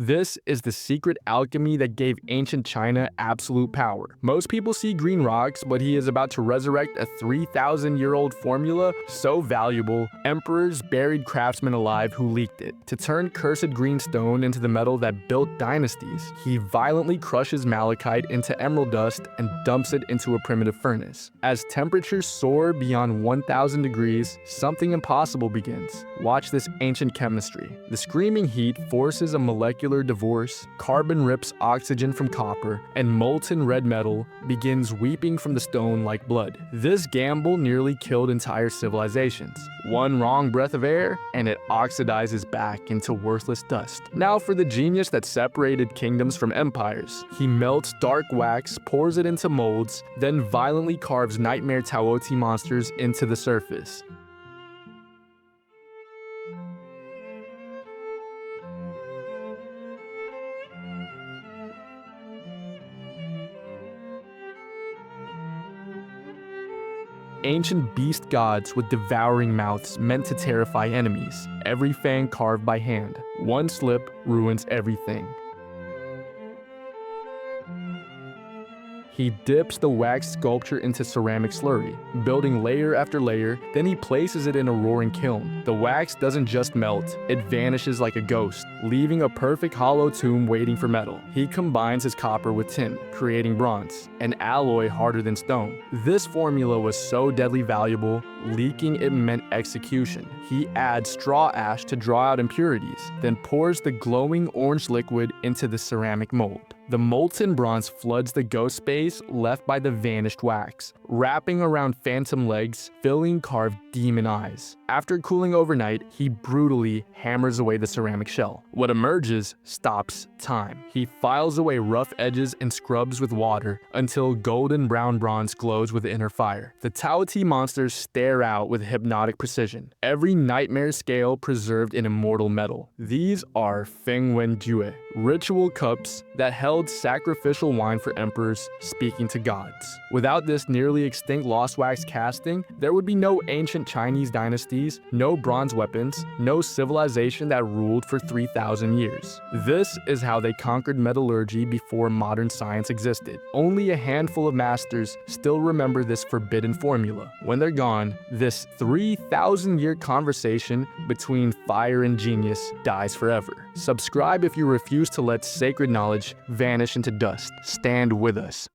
This is the secret alchemy that gave ancient China absolute power. Most people see green rocks, but he is about to resurrect a 3,000-year-old formula so valuable, emperors buried craftsmen alive who leaked it. To turn cursed green stone into the metal that built dynasties, he violently crushes malachite into emerald dust and dumps it into a primitive furnace. As temperatures soar beyond 1,000 degrees, something impossible begins. Watch this ancient chemistry. The screaming heat forces a molecular divorce, carbon rips oxygen from copper, and molten red metal begins weeping from the stone like blood. This gamble nearly killed entire civilizations. One wrong breath of air, and it oxidizes back into worthless dust. Now for the genius that separated kingdoms from empires. He melts dark wax, pours it into molds, then violently carves nightmare Taoti monsters into the surface. Ancient beast gods with devouring mouths meant to terrify enemies, every fang carved by hand. One slip ruins everything. He dips the wax sculpture into ceramic slurry, building layer after layer, then he places it in a roaring kiln. The wax doesn't just melt, it vanishes like a ghost, leaving a perfect hollow tomb waiting for metal. He combines his copper with tin, creating bronze, an alloy harder than stone. This formula was so deadly valuable, leaking it meant execution. He adds straw ash to draw out impurities, then pours the glowing orange liquid into the ceramic mold. The molten bronze floods the ghost space left by the vanished wax, wrapping around phantom legs, filling carved demon eyes. After cooling overnight, he brutally hammers away the ceramic shell. What emerges stops time. He files away rough edges and scrubs with water until golden brown bronze glows with inner fire. The Taoti monsters stare out with hypnotic precision, every nightmare scale preserved in immortal metal. These are Fengwen Jue, ritual cups that held sacrificial wine for emperors speaking to gods. Without this nearly extinct lost wax casting, there would be no ancient Chinese dynasties, no bronze weapons, no civilization that ruled for 3,000 years. This is how they conquered metallurgy before modern science existed. Only a handful of masters still remember this forbidden formula. When they're gone, this 3,000-year conversation between fire and genius dies forever. Subscribe if you refuse to let sacred knowledge vanish into dust. Stand with us.